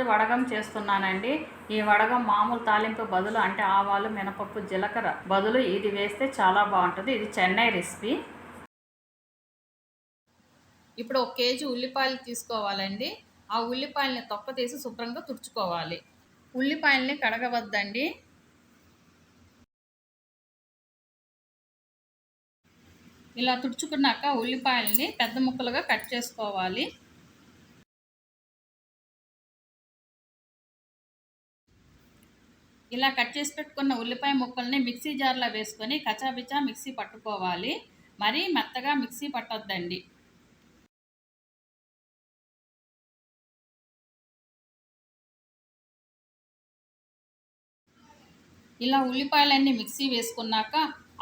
వడగం చేస్తున్నానండి. ఈ వడగం మామూలు తాలింపు బదులు అంటే ఆవాలు, మినపప్పు, జీలకర్ర బదులు ఇది వేస్తే చాలా బాగుంటుంది. ఇది చెన్నై రెసిపీ. ఇప్పుడు 1 కేజీ ఉల్లిపాయలు తీసుకోవాలండి. ఆ ఉల్లిపాయలని తొక్క తీసి శుభ్రంగా తుడుచుకోవాలి. ఉల్లిపాయల్ని కడగవద్దండి. ఇలా తుడుచుకున్నాక ఉల్లిపాయల్ని పెద్ద ముక్కలుగా కట్ చేసుకోవాలి. ఇలా కట్ చేసి పెట్టుకున్న ఉల్లిపాయ ముక్కల్ని మిక్సీ జార్లో వేసుకొని కచాపిచా మిక్సీ పట్టుకోవాలి. మరీ మెత్తగా మిక్సీ పట్టొద్దండి. ఇలా ఉల్లిపాయలన్నీ మిక్సీ వేసుకున్నాక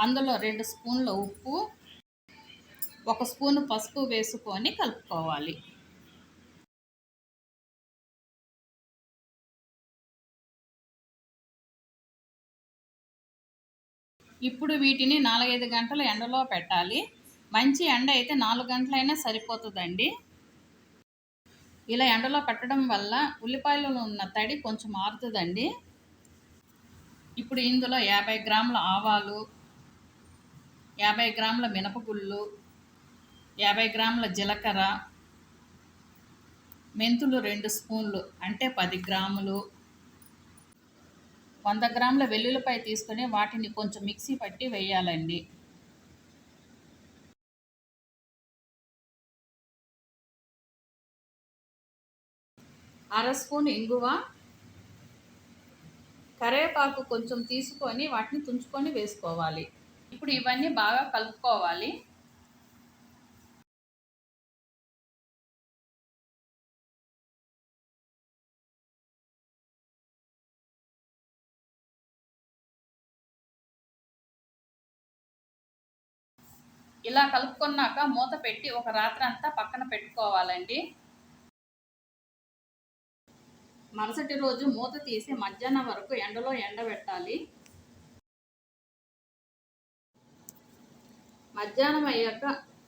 అందులో 2 స్పూన్ల ఉప్పు, 1 స్పూను పసుపు వేసుకొని కలుపుకోవాలి. ఇప్పుడు వీటిని 4-5 గంటలు ఎండలో పెట్టాలి. మంచి ఎండ అయితే 4 గంటలైనా సరిపోతుందండి. ఇలా ఎండలో పెట్టడం వల్ల ఉల్లిపాయలలో ఉన్న తడి కొంచెం మారుతుందండి. ఇప్పుడు ఇందులో 50 గ్రాముల ఆవాలు, 50 గ్రాముల మినపగుళ్ళు, 50 గ్రాముల జీలకర్ర, మెంతులు 2 స్పూన్లు అంటే 10 గ్రాములు, 100 గ్రాముల వెల్లుల్లిపాయ తీసుకొని వాటిని కొంచెం మిక్సీ పట్టి వేయాలండి. అర స్పూన్ ఇంగువ, కరివేపాకు కొంచెం తీసుకొని వాటిని తుంచుకొని వేసుకోవాలి. ఇప్పుడు ఇవన్నీ బాగా కలుపుకోవాలి. ఇలా కలుపుకున్నాక మూత పెట్టి ఒక రాత్రంతా పక్కన పెట్టుకోవాలండి. మరుసటి రోజు మూత తీసి మధ్యాహ్నం వరకు ఎండలో ఎండబెట్టాలి. మధ్యాహ్నం అయ్యాక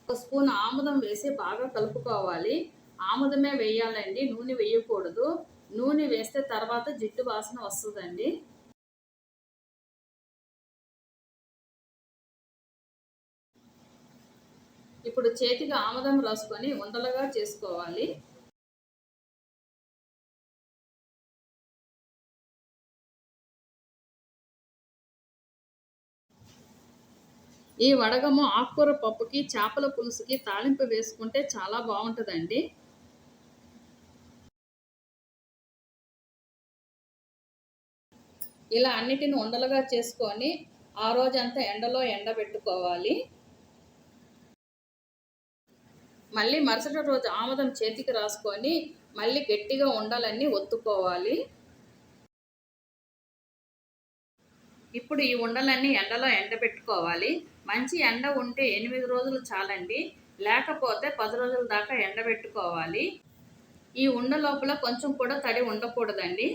1 స్పూన్ ఆముదం వేసి బాగా కలుపుకోవాలి. ఆముదమే వేయాలండి, నూనె వేయకూడదు. నూనె వేస్తే తర్వాత జిడ్డు వాసన వస్తుందండి. ఇప్పుడు చేతికి ఆముదం రాసుకొని ఉండలుగా చేసుకోవాలి. ఈ వడగము ఆకుకూర పప్పుకి, చేపల పులుసుకి తాలింపు వేసుకుంటే చాలా బాగుంటుందండి. ఇలా అన్నిటిని ఉండలుగా చేసుకొని ఆ రోజంతా ఎండలో ఎండబెట్టుకోవాలి. మళ్ళీ మరుసటి రోజు ఆముదం చేతికి రాసుకొని మళ్ళీ గట్టిగా ఉండలన్నీ ఒత్తుకోవాలి. ఇప్పుడు ఈ ఉండలన్నీ ఎండలో ఎండబెట్టుకోవాలి. మంచి ఎండ ఉంటే 8 రోజులు చాలండి, లేకపోతే 10 రోజుల దాకా ఎండబెట్టుకోవాలి. ఈ ఉండ లోపల కొంచెం కూడా తడి ఉండకూడదండి.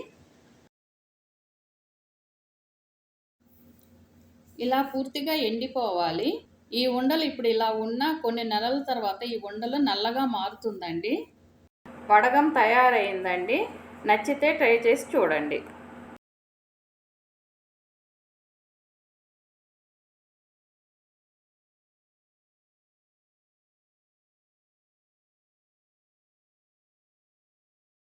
ఇలా పూర్తిగా ఎండిపోవాలి. ఈ ఉండలు ఇప్పుడు ఇలా ఉన్న కొన్ని నెలల తర్వాత ఈ ఉండలు నల్లగా మారుతుందండి. వడగం తయారైందండి. నచ్చితే ట్రై చేసి చూడండి.